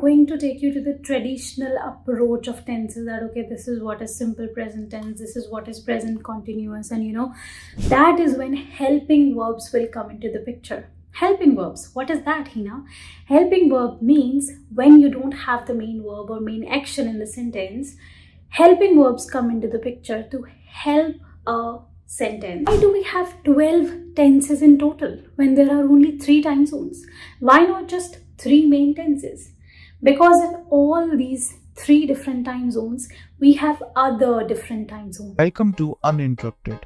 going to take you to the traditional approach of tenses that, okay, this is what is simple present tense, this is what is present continuous, and that is when helping verbs will come into the picture. Helping verbs, what is that, Hina? Helping verb means when you don't have the main verb or main action in the sentence, helping verbs come into the picture to help a sentence. Why do we have 12 tenses in total when there are only 3 time zones? Why not just 3 main tenses? Because in all these 3 different time zones, we have other different time zones. Welcome to Uninterrupted,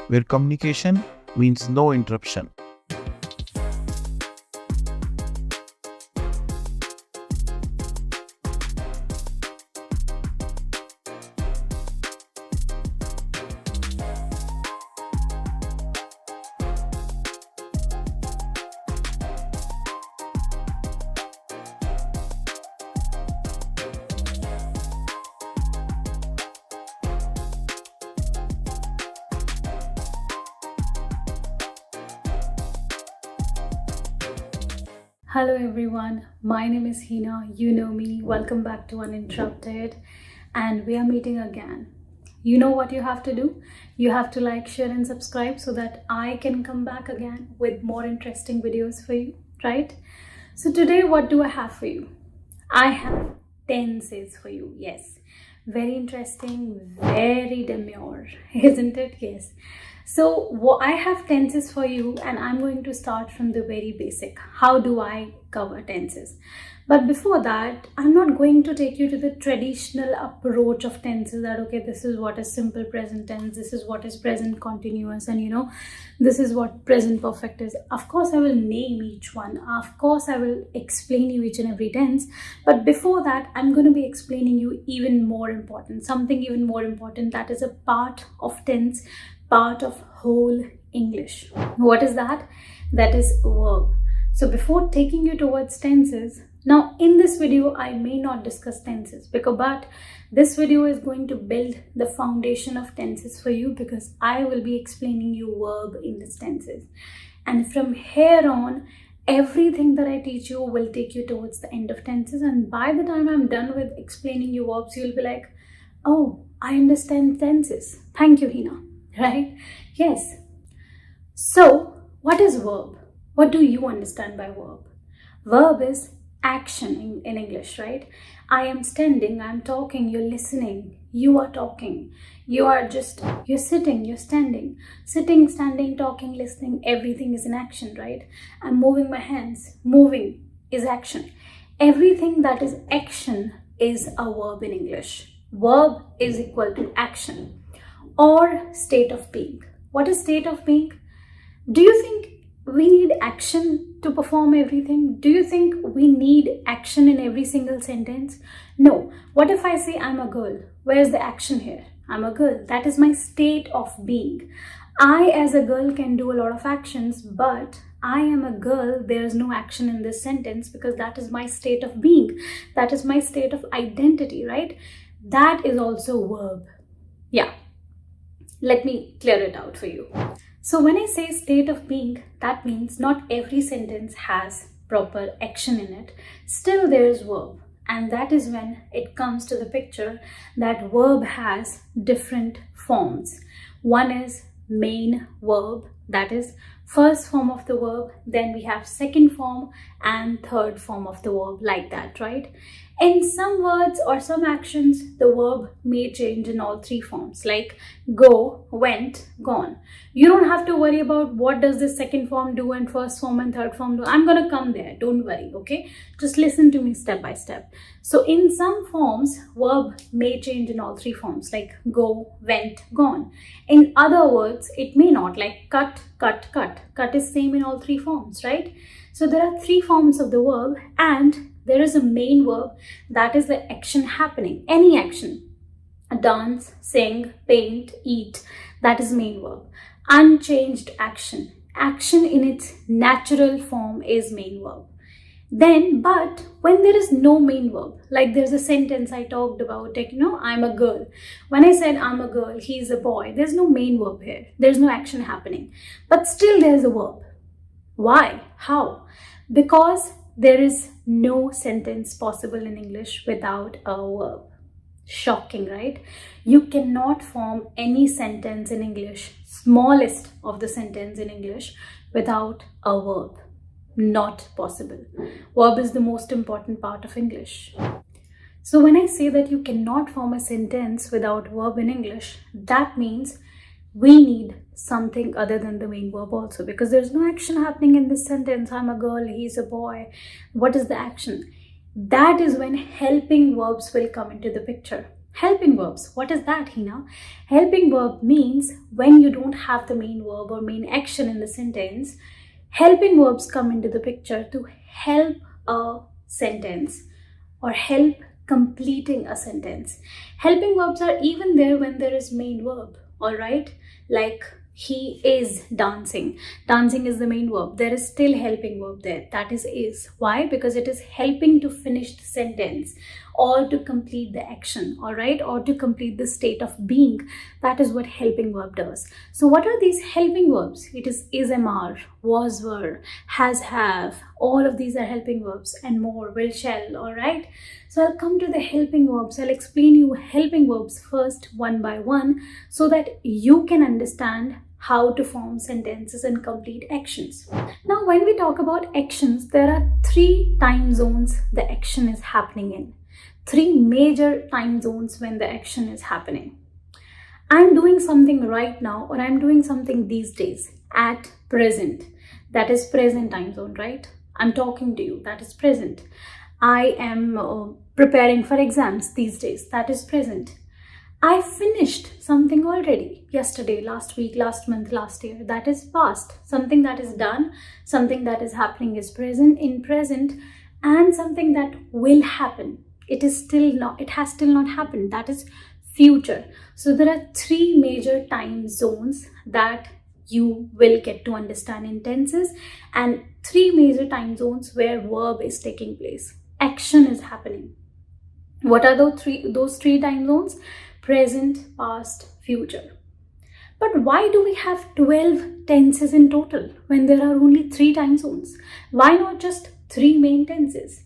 where communication means no interruption. Hello everyone, my name is Hina, you know me, welcome back to Uninterrupted, and we are meeting again. You know what you have to do? You have to like, share and subscribe so that I can come back again with more interesting videos for you, right? So today what do I have for you? I have tenses for you, yes. Very interesting, very demure, isn't it? Yes. So I have tenses for you and I'm going to start from the very basic. How do I cover tenses? But before that, I'm not going to take you to the traditional approach of tenses that, okay, this is what is simple present tense, this is what is present continuous, and this is what present perfect is. Of course, I will name each one. Of course, I will explain you each and every tense. But before that, I'm going to be explaining you something even more important that is a part of tense, part of whole English. What is that? That is verb. So before taking you towards tenses, now in this video I may not discuss tenses but this video is going to build the foundation of tenses for you because I will be explaining you verb in this tenses, and from here on everything that I teach you will take you towards the end of tenses, and by the time I'm done with explaining you verbs, you'll be like, oh, I understand tenses. Thank you, Hina. Right? Yes. So, what is verb? What do you understand by verb? Verb is action in English, right? I am standing, I'm talking, you're listening, you are talking, you're sitting, you're standing. Sitting, standing, talking, listening, everything is in action, right? I'm moving my hands. Moving is action. Everything that is action is a verb in English. Verb is equal to action or state of being. What is state of being? Do you think we need action to perform everything? Do you think we need action in every single sentence? No. What if I say I'm a girl? Where's the action here? I'm a girl. That is my state of being. I as a girl can do a lot of actions, but I am a girl, there is no action in this sentence because that is my state of being. That is my state of identity, right? That is also verb. Yeah. Let me clear it out for you. So when I say state of being, that means not every sentence has proper action in it. Still there is verb. And that is when it comes to the picture that verb has different forms. One is main verb, that is first form of the verb. Then we have second form and third form of the verb, like that, right? In some words or some actions, the verb may change in all 3 forms, like go, went, gone. You don't have to worry about what does the second form do and first form and third form do. I'm going to come there. Don't worry, okay? Just listen to me step by step. So in some forms, verb may change in all 3 forms, like go, went, gone. In other words, it may not, like cut, cut, cut. Cut is same in all 3 forms, right? So there are 3 forms of the verb, and there is a main verb, that is the action happening, any action. Dance, sing, paint, eat, that is main verb. Unchanged action. Action in its natural form is main verb. Then, but when there is no main verb, like there's a sentence I talked about, like, I'm a girl. When I said I'm a girl, he's a boy, there's no main verb here. There's no action happening. But still there's a verb. Why? How? Because there is no sentence possible in English without a verb. Shocking, right? You cannot form any sentence in English, smallest of the sentence in English, without a verb. Not possible. Verb is the most important part of English. So when I say that you cannot form a sentence without verb in English, that means we need something other than the main verb also, because there's no action happening in this sentence. I'm a girl, he's a boy. What is the action? That is when helping verbs will come into the picture. Helping verbs, what is that, Hina? Helping verb means when you don't have the main verb or main action in the sentence, helping verbs come into the picture to help a sentence or help completing a sentence. Helping verbs are even there when there is main verb, all right? Like he is dancing. Dancing is the main verb. There is still helping verb there. That is. Why? Because it is helping to finish the sentence or to complete the action, all right? Or to complete the state of being. That is what helping verb does. So what are these helping verbs? It is MR, was, were, has, have. All of these are helping verbs and more, will, shall, all right? So I'll come to the helping verbs. I'll explain you helping verbs first one by one so that you can understand how to form sentences and complete actions. Now, when we talk about actions, there are 3 time zones the action is happening in. 3 major time zones when the action is happening. I'm doing something right now, or I'm doing something these days at present. That is present time zone, right? I'm talking to you. That is present. I am preparing for exams these days. That is present. I finished something already yesterday, last week, last month, last year. That is past. Something that is done, something that is happening is present, in present, and something that will happen. It has still not happened. That is future. So there are 3 major time zones that you will get to understand in tenses, and 3 major time zones where verb is taking place. Action is happening. What are those three time zones? Present, past, future. But why do we have 12 tenses in total when there are only 3 time zones? Why not just 3 main tenses?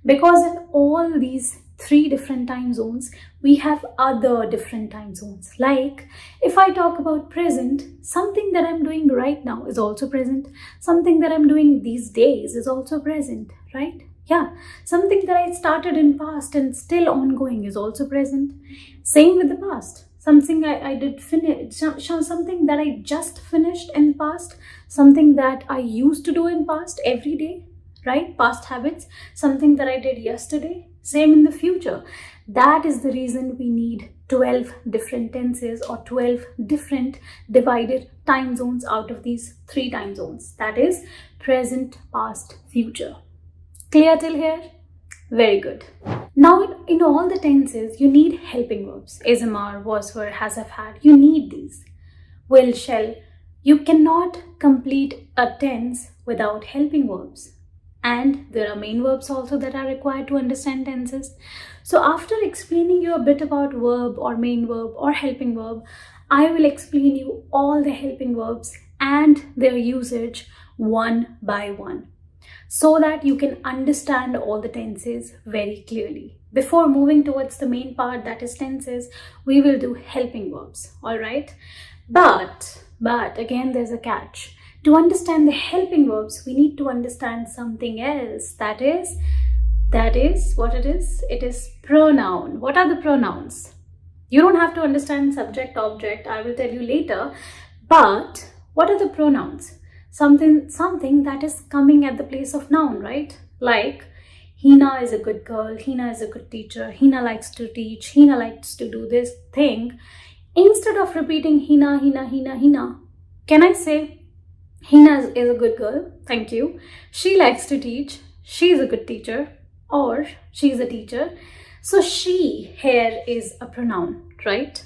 Because in all these 3 different time zones, we have other different time zones. Like if I talk about present, something that I'm doing right now is also present. Something that I'm doing these days is also present, right? Yeah, something that I started in past and still ongoing is also present. Same with the past. Something I did finish, something that I just finished in past, something that I used to do in past every day, right? Past habits, something that I did yesterday, same in the future. That is the reason we need 12 different tenses or 12 different divided time zones out of these 3 time zones. That is present, past, future. Clear till here? Very good. Now, in all the tenses, you need helping verbs. Is, are, was, were, has, have, had. You need these. Will, shall. You cannot complete a tense without helping verbs. And there are main verbs also that are required to understand tenses. So after explaining you a bit about verb or main verb or helping verb, I will explain you all the helping verbs and their usage one by one, so that you can understand all the tenses very clearly. Before moving towards the main part, that is tenses, we will do helping verbs, all right? But again, there's a catch. To understand the helping verbs, we need to understand something else. That is what it is. It is pronoun. What are the pronouns? You don't have to understand subject, object. I will tell you later. But what are the pronouns? Something that is coming at the place of noun, right? Like Hina is a good girl, Hina is a good teacher, Hina likes to teach, Hina likes to do this thing. Instead of repeating Hina, can I say Hina is a good girl, thank you. She likes to teach, she's a good teacher, or she's a teacher. So she here is a pronoun, right?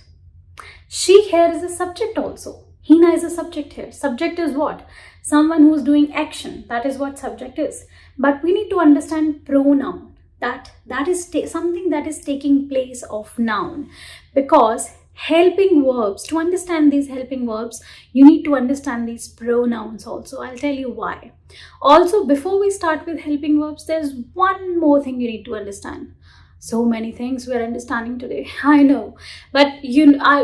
She here is a subject also. Hina is a subject here. Subject is what? Someone who's doing action. That is what subject is. But we need to understand pronoun. That is something that is taking place of noun. Because helping verbs. To understand these helping verbs, you need to understand these pronouns also. I'll tell you why. Also, before we start with helping verbs, there's one more thing you need to understand. So many things we're understanding today, I know, but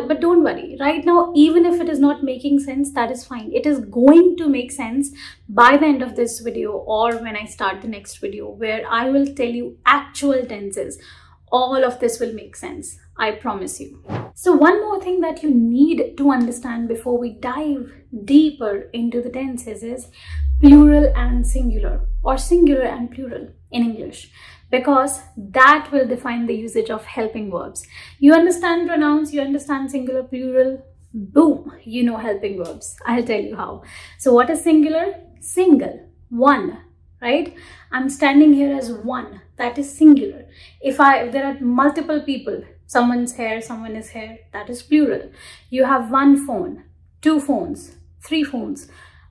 but don't worry. Right now, even if it is not making sense, that is fine. It is going to make sense by the end of this video, or when I start the next video, where I will tell you actual tenses. All of this will make sense, I promise you. So one more thing that you need to understand before we dive deeper into the tenses is plural and singular, or singular and plural in English, because that will define the usage of helping verbs. You understand pronouns, you understand singular, plural, boom, you know helping verbs. I'll tell you how. So what is singular? Single, one, right? I'm standing here as one, that is singular. If there are multiple people, someone's here, someone is here, that is plural. You have one phone, two phones, three phones,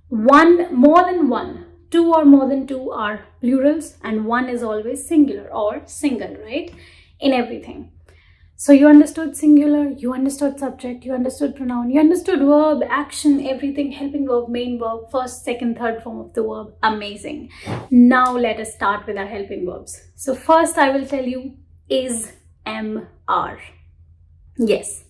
one, more than one. Two or more than two are plurals, and one is always singular or single, right? In everything. So you understood singular, you understood subject, you understood pronoun, you understood verb, action, everything, helping verb, main verb, first, second, third form of the verb. Amazing. Now let us start with our helping verbs. So first I will tell you is, am, are. Yes.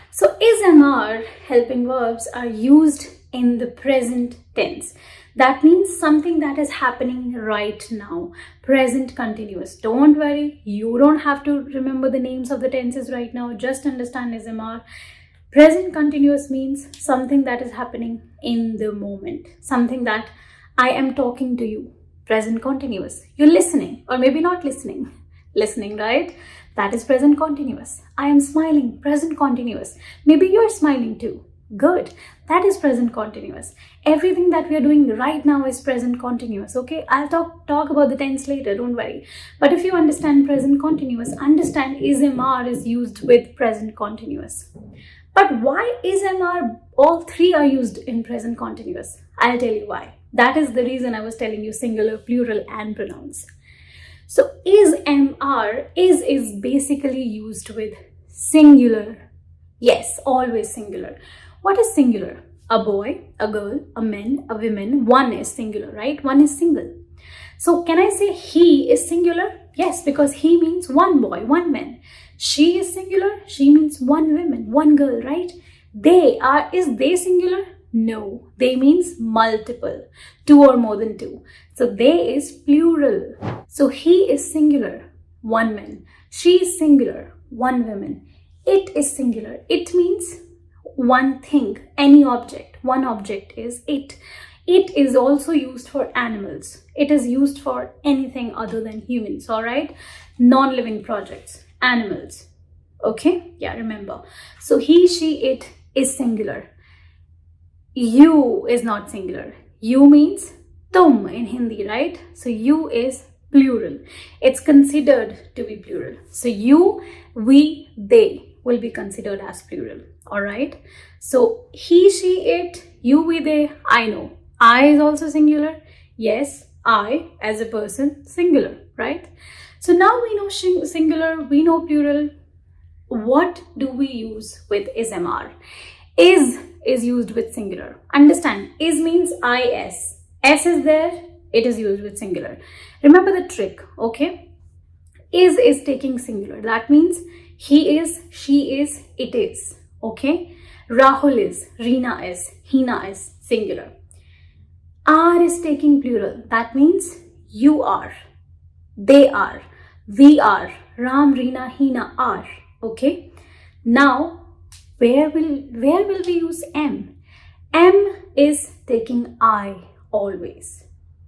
So is, am, are helping verbs are used in the present tense. That means something that is happening right now. Present continuous. Don't worry, you don't have to remember the names of the tenses right now. Just understand is, am, are. Present continuous means something that is happening in the moment. Something that I am talking to you. Present continuous. You're listening, or maybe not listening. Listening, right? That is present continuous. I am smiling. Present continuous. Maybe you're smiling too. Good. That is present continuous. Everything that we are doing right now is present continuous. Okay, I'll talk about the tense later, don't worry. But if you understand present continuous, understand is, am, are is used with present continuous. But why is, am, are, all three are used in present continuous? I'll tell you why. That is the reason I was telling you singular, plural and pronouns. So is, am, are is basically used with singular. Yes, always singular. What is singular? A boy, a girl, a man, a woman. One is singular, right? One is single. So can I say he is singular? Yes, because he means one boy, one man. She is singular. She means one woman, one girl, right? They are, is they singular? No, they means multiple, two or more than two. So they is plural. So he is singular, one man. She is singular, one woman. It is singular. It means one thing, any object. One object is it. It is also used for animals. It is used for anything other than humans, all right? Non-living projects, animals. Okay? Yeah, remember. So he, she, it is singular. You is not singular. You means tum in Hindi, right? So you is plural. It's considered to be plural. So you, we, they will be considered as plural. All right. So he, she, it, you, we, they. I know. I is also singular. Yes, I as a person, singular, right? So now we know singular, we know plural. What do we use with is, am, are? Is used with singular. Understand, is means is. S is there, it is used with singular. Remember the trick, okay? Is taking singular. That means he is, she is, it is. Okay? Rahul is, Reena is, Hina is, singular. Are is taking plural. That means you are, they are, we are, Ram, Reena, Hina are. Okay? Now, where will we use am? Am is taking I always.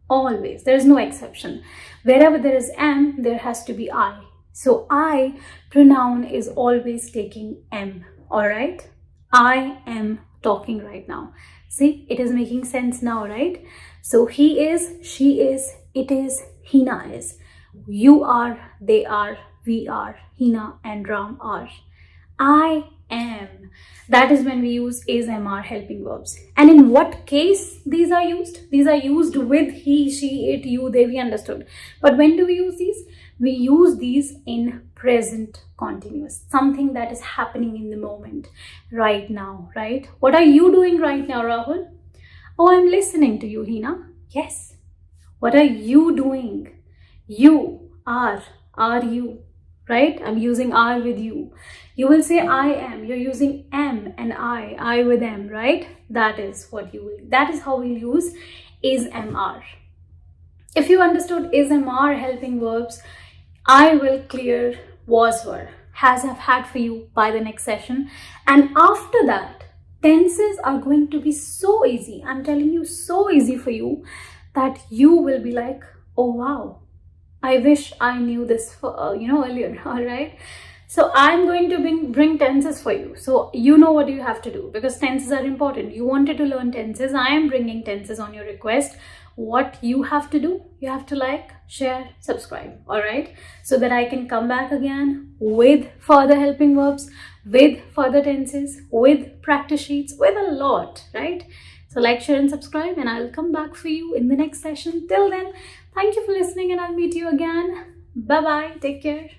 Always. There is no exception. Wherever there is am, there has to be I. So I pronoun is always taking am. Alright? I am talking right now. See, it is making sense now, right? So he is, she is, it is, Hina is. You are, they are, we are, Hina and Ram are. I am. That is when we use is, am, are helping verbs. And in what case these are used? These are used with he, she, it, you, they, we understood. But when do we use these? We use these in present continuous, something that is happening in the moment, right now, right? What are you doing right now, Rahul? Oh, I'm listening to you, Hina. Yes. What are you doing? You are you, right? I'm using are with you. You will say I am. You're using am and I with am, right? That is what you will. That is how we'll use is, am, are. If you understood is, am, are helping verbs, I will clear was, were, has, have, had for you by the next session. And after that, tenses are going to be so easy. I'm telling you, so easy for you that you will be like, oh wow, I wish I knew this earlier. All right. So I'm going to bring tenses for you. So you know what you have to do, because tenses are important. You wanted to learn tenses. I am bringing tenses on your request. What you have to do, you have to like, share, subscribe. All right. So that I can come back again with further helping verbs, with further tenses, with practice sheets, with a lot, right? So like, share and subscribe, and I'll come back for you in the next session. Till then, thank you for listening, and I'll meet you again. Bye-bye. Take care.